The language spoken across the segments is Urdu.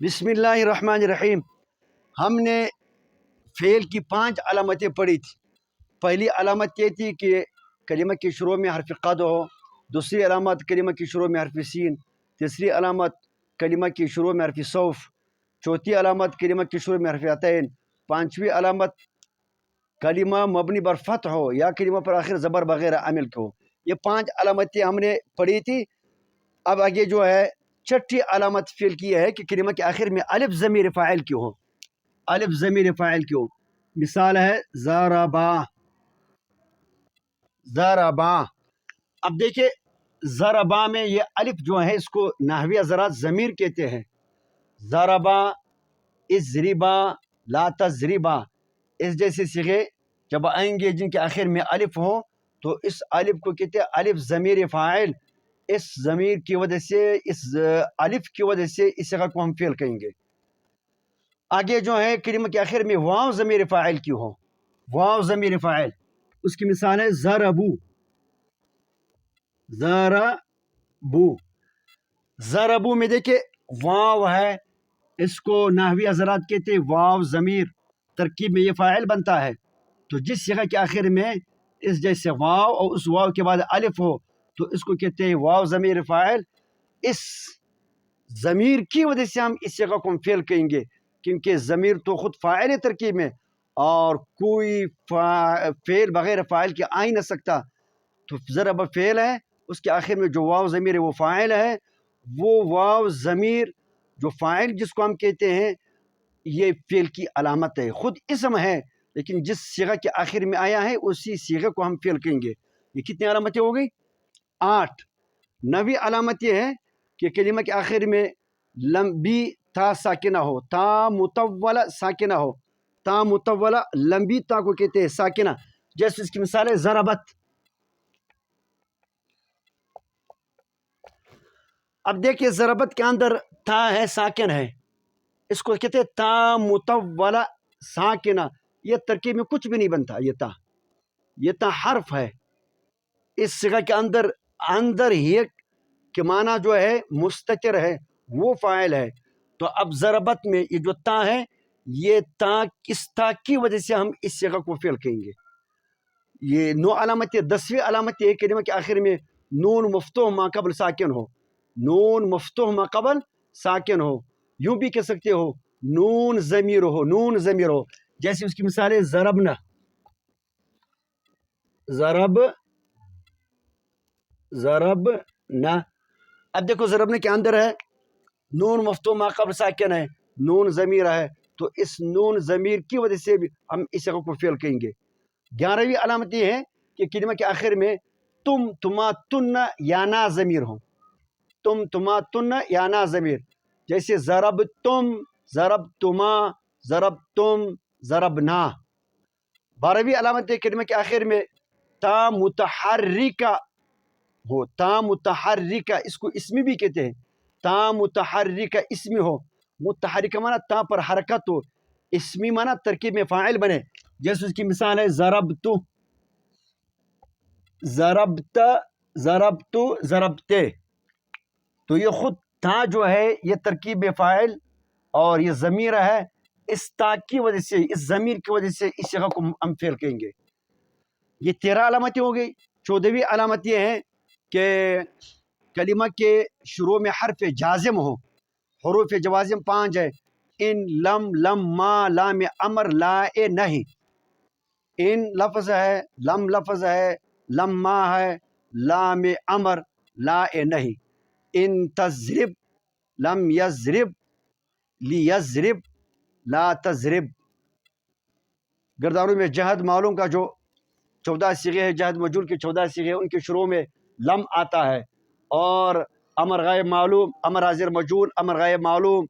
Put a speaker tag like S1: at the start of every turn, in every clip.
S1: بسم اللہ الرحمن الرحیم۔ ہم نے فعل کی 5 علامتیں پڑھی تھی۔ پہلی علامت یہ تھی کہ کلمہ کی شروع میں حرف قد ہو، دوسری علامت کلمہ کی شروع میں حرف سین، تیسری علامت کلمہ کی شروع میں حرف صوف، چوتھی علامت کلمہ کی شروع میں حرف عطین، پانچویں علامت کلمہ مبنی بر فتح ہو یا کلمہ پر آخر زبر بغیر عامل کے ہو۔ یہ 5 علامتیں ہم نے پڑھی تھی۔ اب آگے جو ہے چھٹی علامت فعل کی ہے کہ کلمہ کے آخر میں الف ضمیر فاعل کی ہو، الف ضمیر فاعل کی ہو۔ مثال ہے ضربا، ضربا۔ اب دیکھیں ضربا میں یہ الف جو ہے اس کو نحوی حضرات ضمیر کہتے ہیں۔ ضربا، اضربا، لا تضربا، اس جیسے صیغے جب آئیں گے جن کے آخر میں الف ہو تو اس الف کو کہتے ہیں الف ضمیر فاعل۔ اس ضمیر کی وجہ سے، اس الف کی وجہ سے اس صیغہ کو ہم فعل کہیں گے۔ آگے جو ہے کلمہ کے آخر میں واو ضمیر فاعل کی ہو، واو ضمیر فاعل، اس کی مثال ہے ضربو، ضربو۔ ضربو میں دیکھیں واو ہے، اس کو نحوی حضرات کہتے ہیں واو ضمیر، ترکیب میں یہ فاعل بنتا ہے۔ تو جس صیغہ کے آخر میں اس جیسے واو اور اس واو کے بعد الف ہو تو اس کو کہتے ہیں واو ضمیر فاعل۔ اس ضمیر کی وجہ سے ہم اس صیغہ کو ہم فعل کہیں گے، کیونکہ ضمیر تو خود فاعل ہے ترکیب میں، اور کوئی فعل بغیر فاعل کے آ ہی نہ سکتا۔ تو ضرب فعل ہے، اس کے آخر میں جو واو ضمیر ہے وہ فاعل ہے۔ وہ واو ضمیر جو فاعل جس کو ہم کہتے ہیں یہ فعل کی علامت ہے، خود اسم ہے لیکن جس صیغہ کے آخر میں آیا ہے اسی صیغے کو ہم فعل کہیں گے۔ یہ کتنی علامتیں ہو گئی؟ 8۔ 9ویں علامت یہ ہے کہ کلمہ کے آخر میں لمبی تا ساکنہ ہو، تا مطولہ ساکنہ ہو، تا مطولہ لمبی تا کو کہتے ہیں ساکنہ۔ جیسے اس کی مثال ہے ضربت۔ اب دیکھیے ضربت کے اندر تا ہے، ساکن ہے، اس کو کہتے ہیں تا مطولہ ساکنہ۔ یہ ترکیب میں کچھ بھی نہیں بنتا، یہ تا حرف ہے، اس صیغہ کے اندر ہی کہ معنی جو ہے مستتر ہے، وہ فاعل ہے۔ تو اب ضربت میں یہ جو تا ہے، یہ تا اس تا کی وجہ سے ہم اس صیغہ کو فعل کہیں گے۔ یہ 9 علامت ہے۔ 10ویں علامت یہ کلمہ کے آخر میں نون مفتوح ما قبل ساکن ہو، نون مفتوح ما قبل ساکن ہو، یوں بھی کہہ سکتے ہو نون ضمیر ہو، نون ضمیر ہو۔ جیسے اس کی مثال ہے ضربنا، ضربنا۔ اب دیکھو ضربنے کے اندر ہے نون مفتوح ما قبل ساکن ہے، نون ضمیر ہے، تو اس نون ضمیر کی وجہ سے بھی ہم اس جگہ کو فعل کہیں گے۔ 11ویں علامت یہ ہے کہ کلمہ کے آخر میں تم، تما، تن یا نا ضمیر ہوں، تم، تما، تن یا نا ضمیر۔ جیسے ضرب تم، ضرب تما، ضرب تم، ضربنا۔ 12ویں علامت ہے کلمہ کے آخر میں تا متحرکہ ہو، تا متحرکہ، اس کو اسمی بھی کہتے ہیں، تا متحرکہ اسمی ہو۔ متحرکہ معنی تا پر حرکت ہو، اسمی معنی ترکیب میں فاعل بنے۔ جیسے اس کی مثال ہے ضربت، ضربت، ضربت، ضربتے۔ تو یہ خود تا جو ہے یہ ترکیب میں فاعل اور یہ ضمیر ہے، اس تا کی وجہ سے، اس ضمیر کی وجہ سے اس جگہ کو ہم فعل کہیں گے۔ یہ 13 علامتیں ہو گئی۔ 14ویں علامت یہ ہے کہ کلمہ کے شروع میں حرف جازم ہو۔ حروف جوازم 5 ہے، ان، لم، لما، لام امر، لا اے نہیں۔ ان لفظ ہے، لم لفظ ہے، لما ہے، لام امر، لا اے نہیں۔ ان تضرب، لم یضرب، لیضرب، لا تضرب۔ گردانوں میں جہد معلوم کا جو 14 صیغے ہیں، جہد مجہول کے 14 صیغے، ان کے شروع میں لم آتا ہے، اور امر غائب معلوم، امر حاضر مجہول، امر غائب معلوم،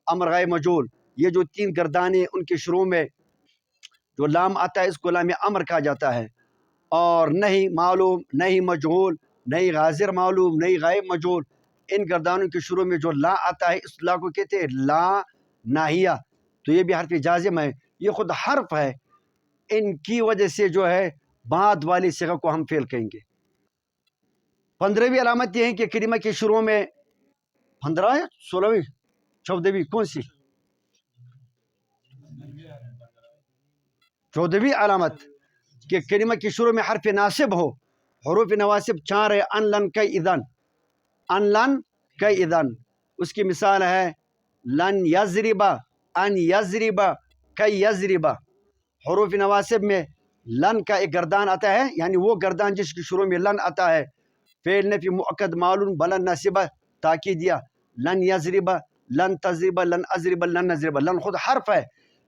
S1: امر غائب مجہول، یہ جو 3 گردانے ان کے شروع میں جو لام آتا ہے اس کو لام امر کہا جاتا ہے۔ اور نہیں معلوم، نہیں مجہول، نہیں حاضر معلوم، نہیں غائب مجہول، ان گردانوں کے شروع میں جو لا آتا ہے اس لا کو کہتے ہیں لا ناہیہ۔ تو یہ بھی حرف جازم ہے، یہ خود حرف ہے، ان کی وجہ سے جو ہے بعد والی صیغہ کو ہم فعل کہیں گے۔ 15ویں علامت یہ ہے کہ کلمہ کے شروع میں 15 یا 16ویں 14ویں کون سی؟ 14ویں علامت کہ کلمہ کی شروع میں حرف ناصب ہو. حروف نواسب 4 ہے. ان لن کئی اذن، ان لن کئی اذن. اس کی مثال ہے لن یضربا، ان یضربا، کئی یضربا. حروف نواسب میں لن کا ایک گردان آتا ہے، یعنی وہ گردان جس کی شروع میں لن آتا ہے. فعل نفی مؤکد معلوم بلن ناصبہ تاکیدیہ. لن یضربا، لن تضربا، لن اضربا، لن نضربا. لن خود حرف ہے،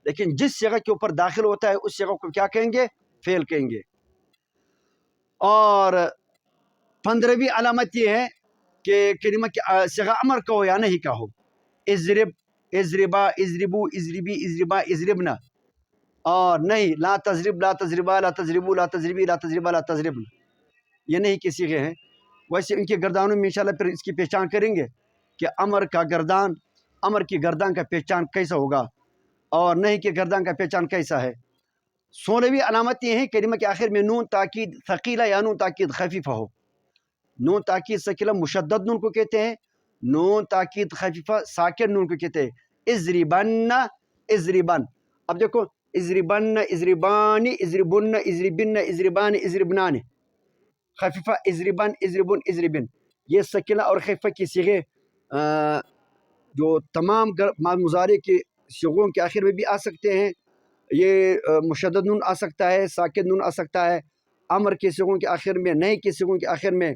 S1: لیکن جس صیغہ کے اوپر داخل ہوتا ہے اس صیغہ کو کیا کہیں گے؟ فعل کہیں گے. اور 15ویں علامت یہ ہے کہ کلمہ کی صیغہ امر کا ہو یا نہیں کا ہو. اضرب، اضربا، اضربو، اضربی، اضربا، اضربنا. اور نہیں لا تضرب، لا تضربا، لا تضربو، لا تضربی، لا تضربا، لا تضربنا. یہ نہیں کے صیغے ہیں. ویسے ان کے گردانوں میں انشاءاللہ پھر اس کی پہچان کریں گے کہ امر کا گردان، امر کی گردان کا پہچان کیسا ہوگا اور نہیں کے گردان کا پہچان کیسا ہے. 16ویں علامت یہ ہے کلمہ کے آخر میں نون تاکید ثقیلہ یا نون تاکید خفیفہ ہو. نون تاکید ثقیلہ مشدد نون کو کہتے ہیں، نون تاکید خفیفہ ساکن نون کو کہتے ہیں. اضربن، اضربن. اب دیکھو اضربن، اضربانی، اضربن، اضربن، اضربان، اضربنان. خفیفہ اضربن، اضربن، اضربن. یہ ثقیلہ اور خفیفہ کی صیغے جو تمام مضارع کے صیغوں کے آخر میں بھی آ سکتے ہیں. یہ مشدد نون آ سکتا ہے، ساکن نون آ سکتا ہے امر کے صیغوں کے آخر میں، نہیں کے صیغوں کے آخر میں.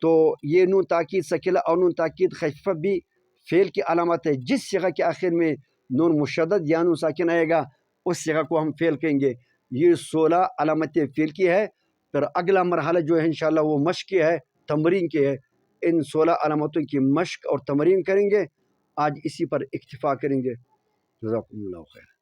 S1: تو یہ نون تاکید ثقیلہ اور نون تاکید خفیفہ بھی فعل کی علامت ہے. جس صیغہ کے آخر میں نون مشدد یا نون ساکن آئے گا اس صیغہ کو ہم فعل کہیں گے. یہ 16 علامتیں فعل کی ہے. پھر اگلا مرحلہ جو ہے انشاءاللہ وہ مشق کی ہے، تمرین کی ہے. ان 16 علامتوں کی مشق اور تمرین کریں گے. آج اسی پر اکتفا کریں گے. جزاکم اللہ خیر.